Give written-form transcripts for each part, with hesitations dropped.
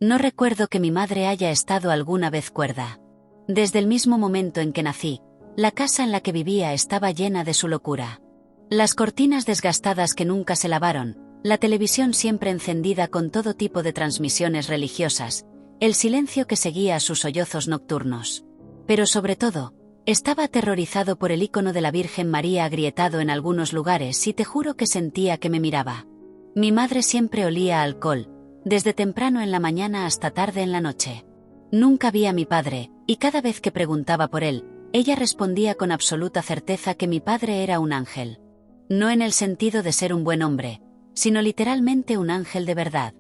No recuerdo que mi madre haya estado alguna vez cuerda. Desde el mismo momento en que nací, la casa en la que vivía estaba llena de su locura. Las cortinas desgastadas que nunca se lavaron, la televisión siempre encendida con todo tipo de transmisiones religiosas, el silencio que seguía a sus sollozos nocturnos. Pero sobre todo, estaba aterrorizado por el icono de la Virgen María agrietado en algunos lugares y te juro que sentía que me miraba. Mi madre siempre olía a alcohol, desde temprano en la mañana hasta tarde en la noche. Nunca vi a mi padre, y cada vez que preguntaba por él, ella respondía con absoluta certeza que mi padre era un ángel. No en el sentido de ser un buen hombre, sino literalmente un ángel de verdad.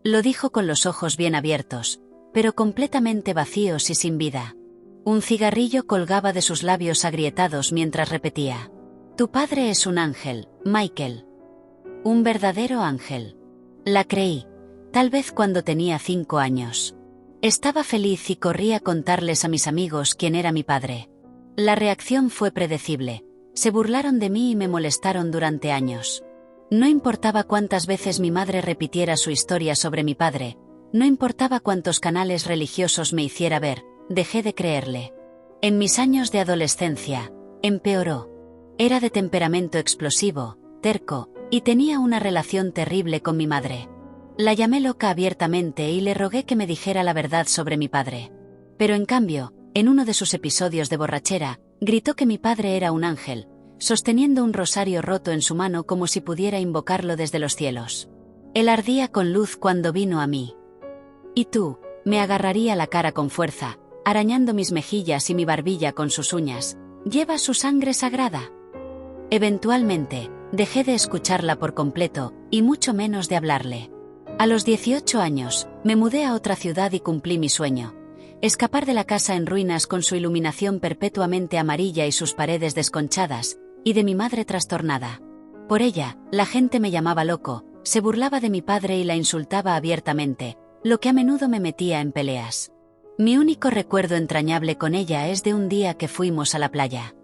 Lo dijo con los ojos bien abiertos, pero completamente vacíos y sin vida. Un cigarrillo colgaba de sus labios agrietados mientras repetía: «Tu padre es un ángel, Michael. Un verdadero ángel». La creí, tal vez cuando tenía 5 años. Estaba feliz y corrí a contarles a mis amigos quién era mi padre. La reacción fue predecible. Se burlaron de mí y me molestaron durante años. No importaba cuántas veces mi madre repitiera su historia sobre mi padre, no importaba cuántos canales religiosos me hiciera ver, dejé de creerle. En mis años de adolescencia, empeoró. Era de temperamento explosivo, terco, y tenía una relación terrible con mi madre. La llamé loca abiertamente y le rogué que me dijera la verdad sobre mi padre. Pero en cambio, en uno de sus episodios de borrachera, gritó que mi padre era un ángel, sosteniendo un rosario roto en su mano como si pudiera invocarlo desde los cielos. Él ardía con luz cuando vino a mí. «¿Y tú?», me agarraría la cara con fuerza, arañando mis mejillas y mi barbilla con sus uñas. «¿Lleva su sangre sagrada?». Eventualmente, dejé de escucharla por completo, y mucho menos de hablarle. A los 18 años, me mudé a otra ciudad y cumplí mi sueño. Escapar de la casa en ruinas con su iluminación perpetuamente amarilla y sus paredes desconchadas, y de mi madre trastornada. Por ella, la gente me llamaba loco, se burlaba de mi padre y la insultaba abiertamente, lo que a menudo me metía en peleas. Mi único recuerdo entrañable con ella es de un día que fuimos a la playa.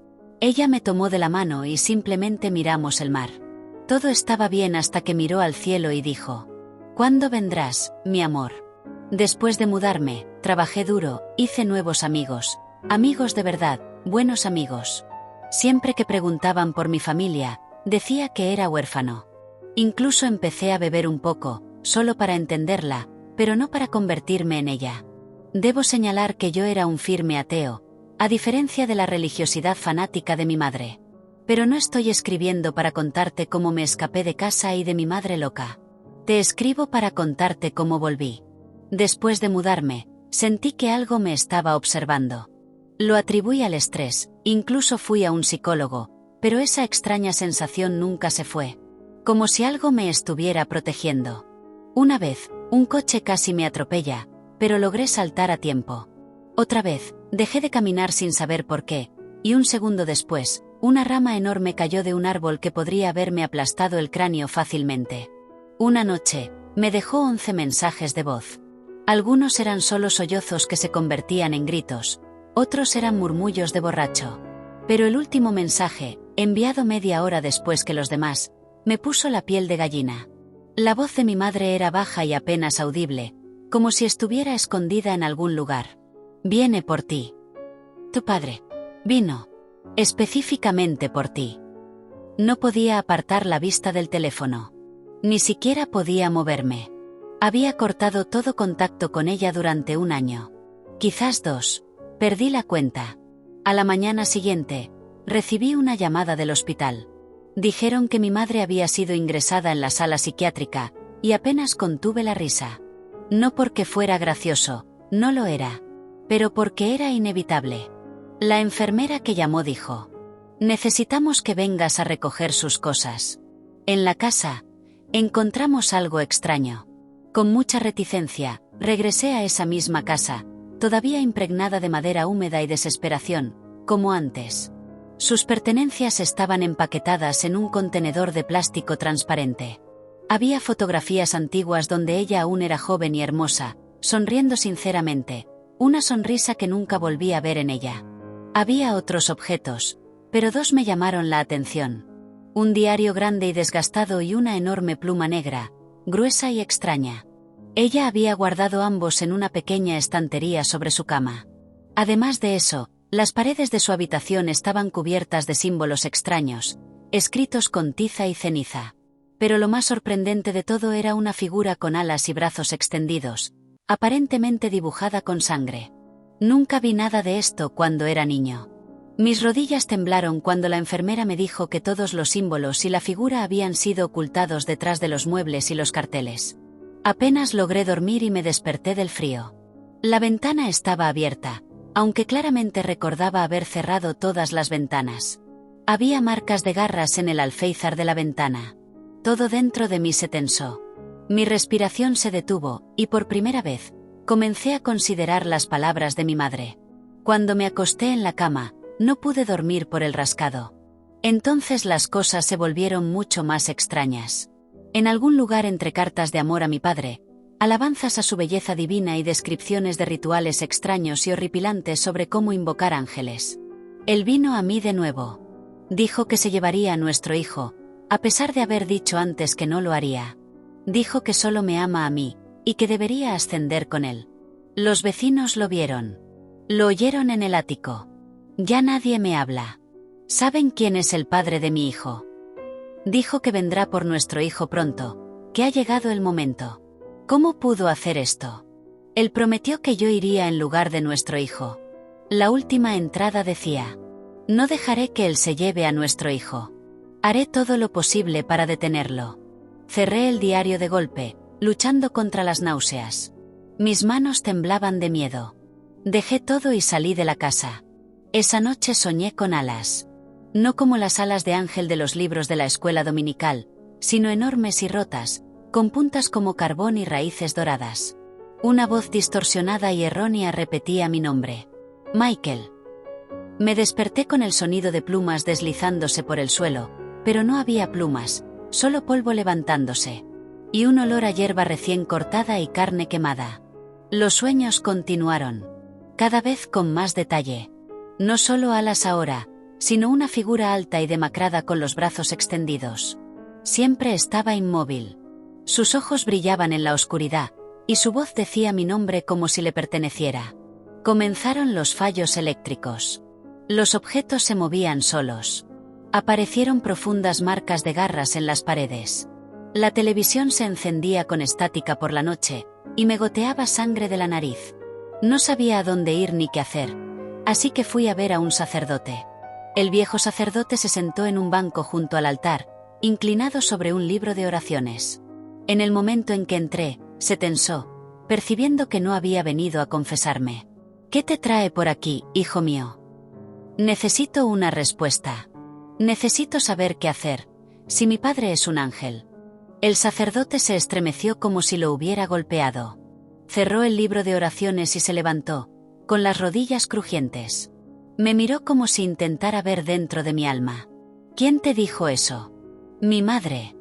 Ella me tomó de la mano y simplemente miramos el mar. Todo estaba bien hasta que miró al cielo y dijo: «¿Cuándo vendrás, mi amor?». Después de mudarme, trabajé duro, hice nuevos amigos. Amigos de verdad, buenos amigos. Siempre que preguntaban por mi familia, decía que era huérfano. Incluso empecé a beber un poco, solo para entenderla, pero no para convertirme en ella. Debo señalar que yo era un firme ateo, a diferencia de la religiosidad fanática de mi madre. Pero no estoy escribiendo para contarte cómo me escapé de casa y de mi madre loca. Te escribo para contarte cómo volví. Después de mudarme, sentí que algo me estaba observando. Lo atribuí al estrés, incluso fui a un psicólogo, pero esa extraña sensación nunca se fue. Como si algo me estuviera protegiendo. Una vez, un coche casi me atropella, pero logré saltar a tiempo. Otra vez, dejé de caminar sin saber por qué, y un segundo después, una rama enorme cayó de un árbol que podría haberme aplastado el cráneo fácilmente. Una noche, me dejó 11 mensajes de voz. Algunos eran solo sollozos que se convertían en gritos, otros eran murmullos de borracho. Pero el último mensaje, enviado media hora después que los demás, me puso la piel de gallina. La voz de mi madre era baja y apenas audible, como si estuviera escondida en algún lugar. «Viene por ti. Tu padre vino específicamente por ti». No podía apartar la vista del teléfono. Ni siquiera podía moverme. Había cortado todo contacto con ella durante 1 año. Quizás 2. Perdí la cuenta. A la mañana siguiente, recibí una llamada del hospital. Dijeron que mi madre había sido ingresada en la sala psiquiátrica, y apenas contuve la risa. No porque fuera gracioso, no lo era. Pero porque era inevitable. La enfermera que llamó dijo: «Necesitamos que vengas a recoger sus cosas». En la casa, encontramos algo extraño. Con mucha reticencia, regresé a esa misma casa, todavía impregnada de madera húmeda y desesperación, como antes. Sus pertenencias estaban empaquetadas en un contenedor de plástico transparente. Había fotografías antiguas donde ella aún era joven y hermosa, sonriendo sinceramente, una sonrisa que nunca volví a ver en ella. Había otros objetos, pero 2 me llamaron la atención. Un diario grande y desgastado y una enorme pluma negra, gruesa y extraña. Ella había guardado ambos en una pequeña estantería sobre su cama. Además de eso, las paredes de su habitación estaban cubiertas de símbolos extraños, escritos con tiza y ceniza. Pero lo más sorprendente de todo era una figura con alas y brazos extendidos, aparentemente dibujada con sangre. Nunca vi nada de esto cuando era niño. Mis rodillas temblaron cuando la enfermera me dijo que todos los símbolos y la figura habían sido ocultados detrás de los muebles y los carteles. Apenas logré dormir y me desperté del frío. La ventana estaba abierta, aunque claramente recordaba haber cerrado todas las ventanas. Había marcas de garras en el alféizar de la ventana. Todo dentro de mí se tensó. Mi respiración se detuvo, y por primera vez, comencé a considerar las palabras de mi madre. Cuando me acosté en la cama, no pude dormir por el rascado. Entonces las cosas se volvieron mucho más extrañas. En algún lugar entre cartas de amor a mi padre, alabanzas a su belleza divina y descripciones de rituales extraños y horripilantes sobre cómo invocar ángeles. Él vino a mí de nuevo. Dijo que se llevaría a nuestro hijo, a pesar de haber dicho antes que no lo haría. Dijo que solo me ama a mí, y que debería ascender con él. Los vecinos lo vieron. Lo oyeron en el ático. Ya nadie me habla. ¿Saben quién es el padre de mi hijo? Dijo que vendrá por nuestro hijo pronto, que ha llegado el momento. ¿Cómo pudo hacer esto? Él prometió que yo iría en lugar de nuestro hijo. La última entrada decía: no dejaré que él se lleve a nuestro hijo. Haré todo lo posible para detenerlo. Cerré el diario de golpe, luchando contra las náuseas. Mis manos temblaban de miedo. Dejé todo y salí de la casa. Esa noche soñé con alas. No como las alas de ángel de los libros de la escuela dominical, sino enormes y rotas, con puntas como carbón y raíces doradas. Una voz distorsionada y errónea repetía mi nombre. Michael. Me desperté con el sonido de plumas deslizándose por el suelo, pero no había plumas, solo polvo levantándose. Y un olor a hierba recién cortada y carne quemada. Los sueños continuaron. Cada vez con más detalle. No solo alas ahora, sino una figura alta y demacrada con los brazos extendidos. Siempre estaba inmóvil. Sus ojos brillaban en la oscuridad, y su voz decía mi nombre como si le perteneciera. Comenzaron los fallos eléctricos. Los objetos se movían solos. Aparecieron profundas marcas de garras en las paredes. La televisión se encendía con estática por la noche, y me goteaba sangre de la nariz. No sabía a dónde ir ni qué hacer, así que fui a ver a un sacerdote. El viejo sacerdote se sentó en un banco junto al altar, inclinado sobre un libro de oraciones. En el momento en que entré, se tensó, percibiendo que no había venido a confesarme. ¿Qué te trae por aquí, hijo mío? Necesito una respuesta. Necesito saber qué hacer, si mi padre es un ángel. El sacerdote se estremeció como si lo hubiera golpeado. Cerró el libro de oraciones y se levantó, con las rodillas crujientes. Me miró como si intentara ver dentro de mi alma. ¿Quién te dijo eso? Mi madre.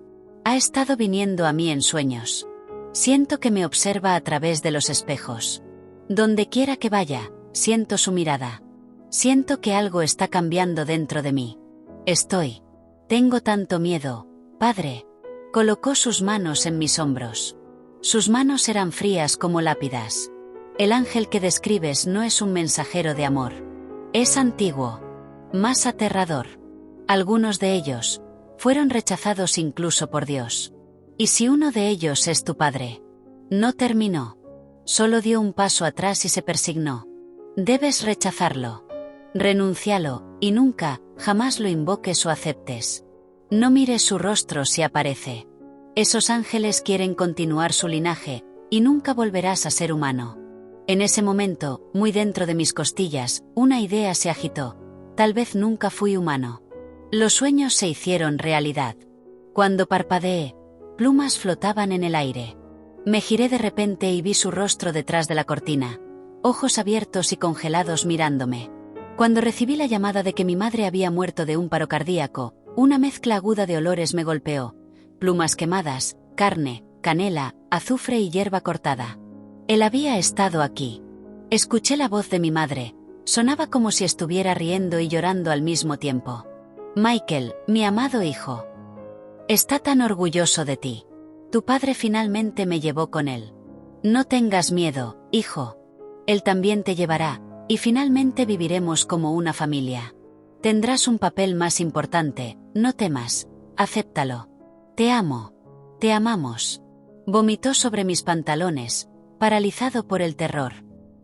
Ha estado viniendo a mí en sueños. Siento que me observa a través de los espejos. Donde quiera que vaya, siento su mirada. Siento que algo está cambiando dentro de mí. Tengo tanto miedo, padre. Colocó sus manos en mis hombros. Sus manos eran frías como lápidas. El ángel que describes no es un mensajero de amor. Es antiguo. Más aterrador. Algunos de ellos fueron rechazados incluso por Dios. ¿Y si uno de ellos es tu padre? No terminó. Solo dio un paso atrás y se persignó. Debes rechazarlo. Renúncialo, y nunca, jamás lo invoques o aceptes. No mires su rostro si aparece. Esos ángeles quieren continuar su linaje, y nunca volverás a ser humano. En ese momento, muy dentro de mis costillas, una idea se agitó. Tal vez nunca fui humano. Los sueños se hicieron realidad. Cuando parpadeé, plumas flotaban en el aire. Me giré de repente y vi su rostro detrás de la cortina, ojos abiertos y congelados mirándome. Cuando recibí la llamada de que mi madre había muerto de un paro cardíaco, una mezcla aguda de olores me golpeó. Plumas quemadas, carne, canela, azufre y hierba cortada. Él había estado aquí. Escuché la voz de mi madre. Sonaba como si estuviera riendo y llorando al mismo tiempo. Michael, mi amado hijo. Está tan orgulloso de ti. Tu padre finalmente me llevó con él. No tengas miedo, hijo. Él también te llevará, y finalmente viviremos como una familia. Tendrás un papel más importante, no temas, acéptalo. Te amo. Te amamos. Vomitó sobre mis pantalones, paralizado por el terror.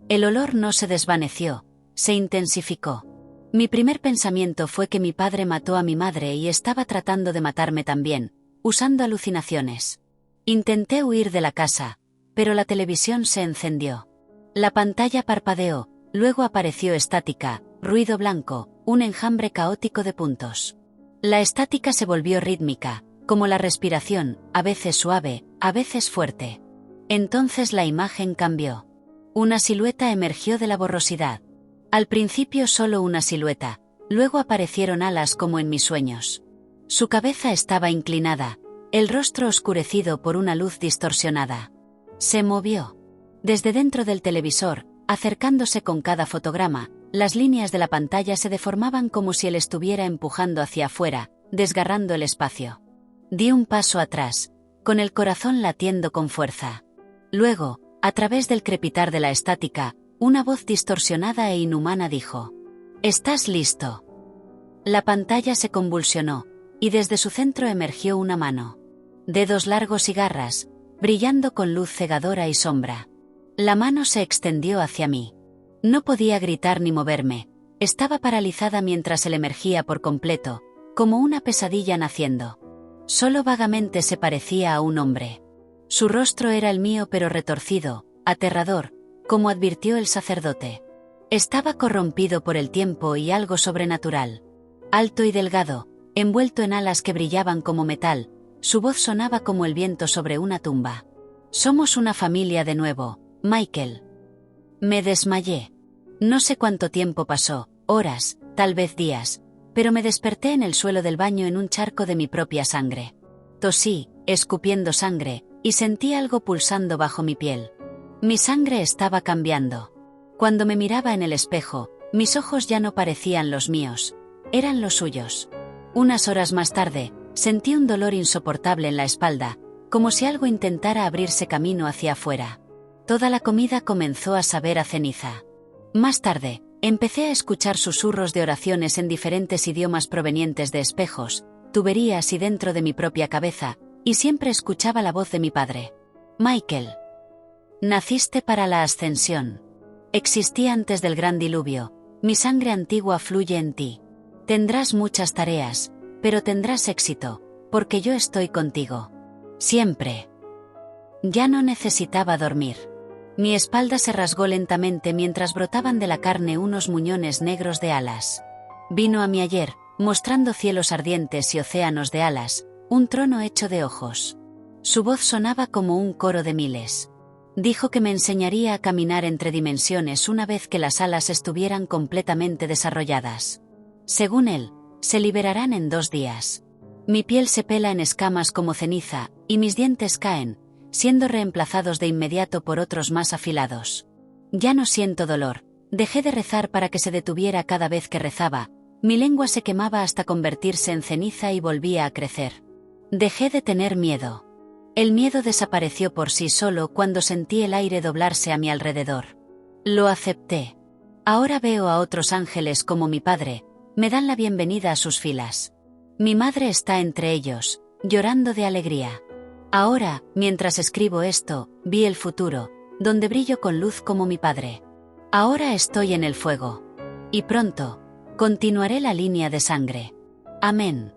El olor no se desvaneció, se intensificó. Mi primer pensamiento fue que mi padre mató a mi madre y estaba tratando de matarme también, usando alucinaciones. Intenté huir de la casa, pero la televisión se encendió. La pantalla parpadeó, luego apareció estática, ruido blanco, un enjambre caótico de puntos. La estática se volvió rítmica, como la respiración, a veces suave, a veces fuerte. Entonces la imagen cambió. Una silueta emergió de la borrosidad. Al principio solo una silueta, luego aparecieron alas como en mis sueños. Su cabeza estaba inclinada, el rostro oscurecido por una luz distorsionada. Se movió. Desde dentro del televisor, acercándose con cada fotograma, las líneas de la pantalla se deformaban como si él estuviera empujando hacia afuera, desgarrando el espacio. Di un paso atrás, con el corazón latiendo con fuerza. Luego, a través del crepitar de la estática, una voz distorsionada e inhumana dijo: «¿Estás listo?». La pantalla se convulsionó, y desde su centro emergió una mano. Dedos largos y garras, brillando con luz cegadora y sombra. La mano se extendió hacia mí. No podía gritar ni moverme, estaba paralizada mientras él emergía por completo, como una pesadilla naciendo. Solo vagamente se parecía a un hombre. Su rostro era el mío pero retorcido, aterrador, como advirtió el sacerdote. Estaba corrompido por el tiempo y algo sobrenatural. Alto y delgado, envuelto en alas que brillaban como metal, su voz sonaba como el viento sobre una tumba. «Somos una familia de nuevo, Michael». Me desmayé. No sé cuánto tiempo pasó, horas, tal vez días, pero me desperté en el suelo del baño en un charco de mi propia sangre. Tosí, escupiendo sangre, y sentí algo pulsando bajo mi piel. Mi sangre estaba cambiando. Cuando me miraba en el espejo, mis ojos ya no parecían los míos, eran los suyos. Unas horas más tarde, sentí un dolor insoportable en la espalda, como si algo intentara abrirse camino hacia afuera. Toda la comida comenzó a saber a ceniza. Más tarde, empecé a escuchar susurros de oraciones en diferentes idiomas provenientes de espejos, tuberías y dentro de mi propia cabeza, y siempre escuchaba la voz de mi padre. «Michael. Naciste para la ascensión. Existí antes del gran diluvio, mi sangre antigua fluye en ti. Tendrás muchas tareas, pero tendrás éxito, porque yo estoy contigo. Siempre». Ya no necesitaba dormir. Mi espalda se rasgó lentamente mientras brotaban de la carne unos muñones negros de alas. Vino a mí ayer, mostrando cielos ardientes y océanos de alas, un trono hecho de ojos. Su voz sonaba como un coro de miles. Dijo que me enseñaría a caminar entre dimensiones una vez que las alas estuvieran completamente desarrolladas. Según él, se liberarán en 2 días. Mi piel se pela en escamas como ceniza, y mis dientes caen, siendo reemplazados de inmediato por otros más afilados. Ya no siento dolor, dejé de rezar para que se detuviera cada vez que rezaba, mi lengua se quemaba hasta convertirse en ceniza y volvía a crecer. Dejé de tener miedo. El miedo desapareció por sí solo cuando sentí el aire doblarse a mi alrededor. Lo acepté. Ahora veo a otros ángeles como mi padre, me dan la bienvenida a sus filas. Mi madre está entre ellos, llorando de alegría. Ahora, mientras escribo esto, vi el futuro, donde brillo con luz como mi padre. Ahora estoy en el fuego. Y pronto, continuaré la línea de sangre. Amén.